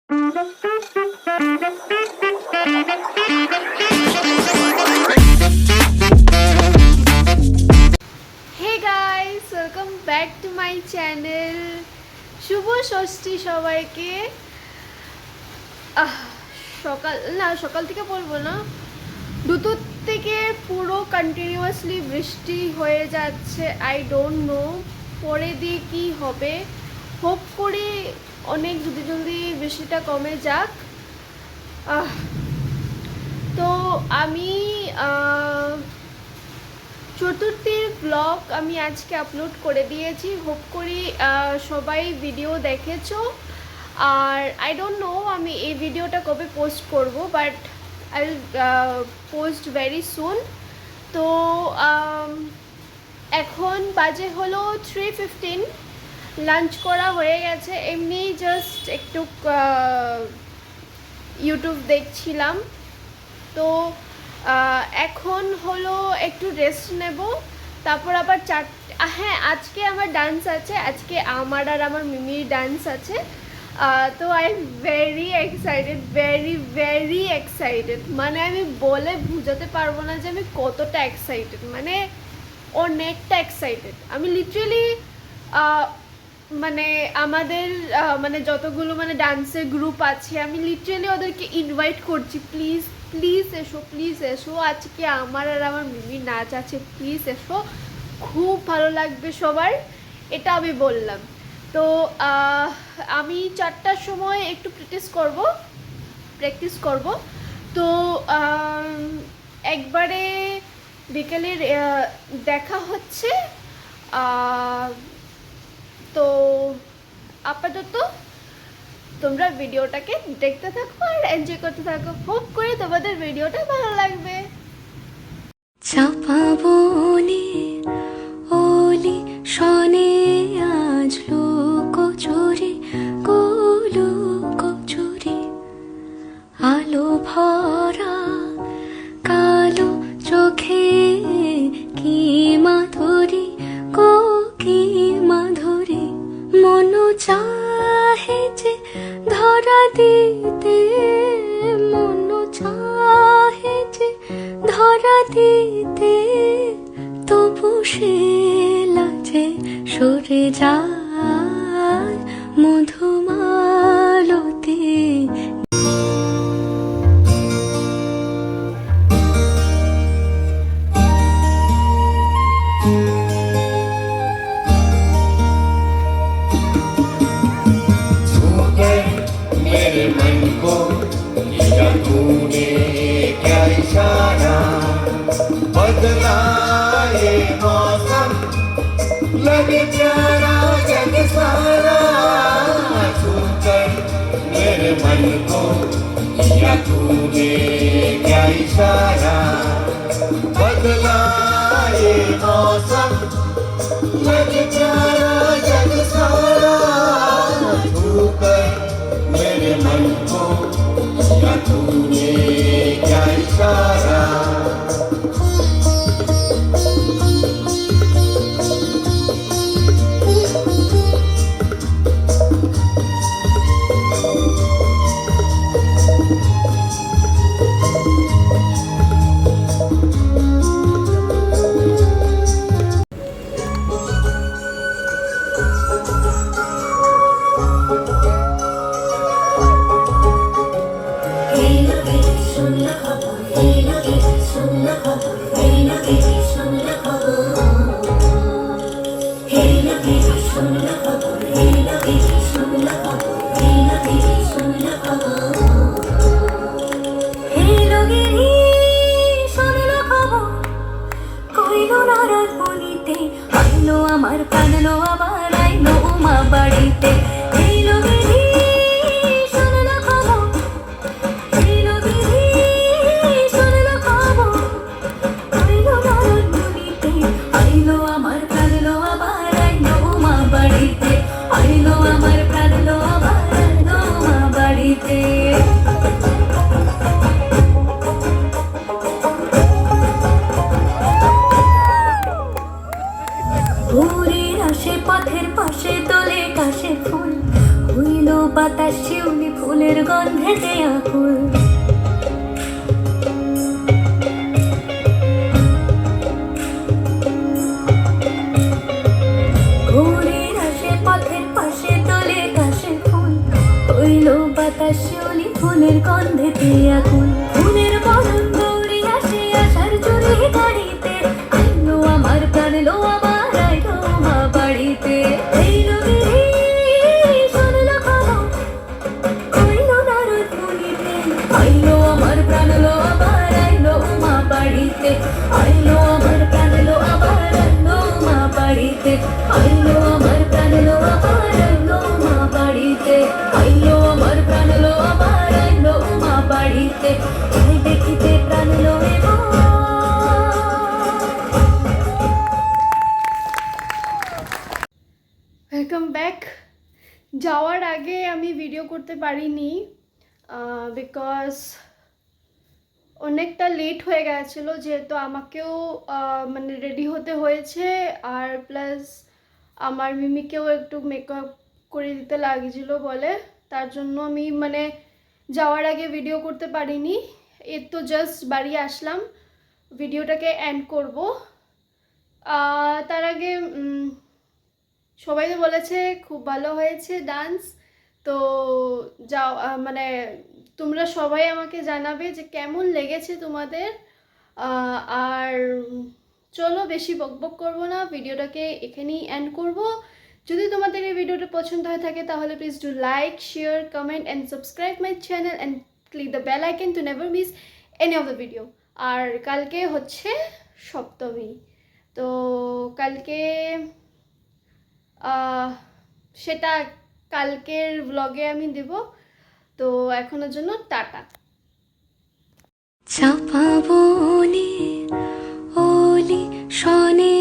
Guys, welcome back to my channel. শুভ ষষ্ঠী সবাইকে। সকাল থেকে বলবো না, দুপুর থেকে পুরো কন্টিনিউয়াসলি বৃষ্টি হয়ে যাচ্ছে। আই ডোন্ট নো পরে দিয়ে কি হবে। হোপ করি অনেক জলদি বৃষ্টিটা কমে যাক। তো আমি চতুর্থীর ব্লগ আমি আজকে আপলোড করে দিয়েছি। হোপ করি সবাই ভিডিও দেখেছো। আর আই ডোন্ট নো আমি এই ভিডিওটা কবে পোস্ট করব, but I will post very soon. তো এখন বাজে হলো 3:15। লাঞ্চ করা হয়ে গেছে, এমনি জাস্ট একটু ইউটিউব দেখছিলাম। তো এখন হলো একটু রেস্ট নেব, তারপর আবার হ্যাঁ, আজকে আমার ডান্স আছে। আজকে আমার আর আমার মিমির ডান্স আছে। তো I am very excited, very excited. মানে আমি বলে বোঝাতে পারবো না যে আমি কতটা এক্সাইটেড, মানে অনেকটা এক্সাইটেড। আমি লিটারেলি মানে আমাদের মানে যতগুলো মানে ডান্সের গ্রুপ আছে, আমি লিটারেলি ওদেরকে ইনভাইট করছি, প্লিজ প্লিজ এসো, প্লিজ এসো। আজকে আমার আর আমার মিমির নাচ আছে, প্লিজ এসো, খুব ভালো লাগবে সবার, এটা আমি বললাম। তো আমি 4টার সময় একটু প্র্যাকটিস করব। তো একবারে বিকেলের দেখা হচ্ছে। তো আপাতত তোমরা ভিডিওটাকে দেখতে থাকো আর এনজয় করতে থাকো। হোপ করে তোমাদের ভিডিওটা ভালো লাগবে। চাপা বনে ওলি শনে আজ লোকচুরি গোলো কচুরি, আলো ভরা কালো চোখে কি মাধুরী গো কি মাধুরী, মন চাহে যে ধরা দিতে, মন চাহে যে ধরা দিতে, তবু সে লাজে সরে যায় মধুমালতি। मेरे मन को लिया तूने क्या इशारा, बदला ये मौसम लगे प्यारा जग सारा, छूकर मेरे मन को लिया तूने क्या इशारा, बदला ये मौसम लगे प्यारा जग सारा, छूकर मेरे मन को किया तूने क्या इशारा। ফুলের গন্ধেতে আকুল ঘুরের আসে পথের পাশে তোলে কাশে ফুল হইল বাতাস শিউলি ফুলের গন্ধেতে আকুল ফুলের বরণ দৌড়ে আসে আসার জোরে গাড়িতে আইলো আমার প্রাণ লো আমার আইলো মা বাড়িতে এইলো গিরি শুনলো খবর কইলো নারদ মুনিতে আইলো আমার প্রাণ লো আমার আইলো মা বাড়িতে আইলো আমার প্রাণ লো আমার আইলো মা বাড়িতে আইলো আমার প্রাণ লো আমার আইলো মা বাড়িতে আইলো আমার প্রাণ লো আমার আইলো মা বাড়িতে যাই দেখিতে প্রাণ লো ওয়েলকাম ব্যাক। যাওয়ার আগে আমি ভিডিও করতে পারিনি বিকজ অনেকটা লেট হয়ে গেছিলো, যেহেতু আমাকেও মানে রেডি হতে হয়েছে, আর প্লাস আমার মিমিকেও একটু মেকআপ করে দিতে লাগছিলো বলে, তার জন্য আমি মানে যাওয়ার আগে ভিডিও করতে পারিনি। এর তো জাস্ট বাড়ি আসলাম, ভিডিওটাকে এন্ড করব। তার আগে সবাই তো বলেছে খুব ভালো হয়েছে ডান্স, তো যাও মানে তোমরা সবাই আমাকে জানাবে যে কেমন লেগেছে তোমাদের। আর চলো বেশি বকবক করবো না, ভিডিওটাকে এখানেই এন্ড করব। যদি তোমাদের এই ভিডিওটা পছন্দ হয়ে থাকে তাহলে please do like, share, comment and subscribe my channel and click the bell icon to never miss any of the video. আর কালকে হচ্ছে সপ্তমী, তো কালকে সেটা কালকের ব্লগে আমি দেব। তো এখনের জন্য টাটা। চাপা বনে ওলি শনে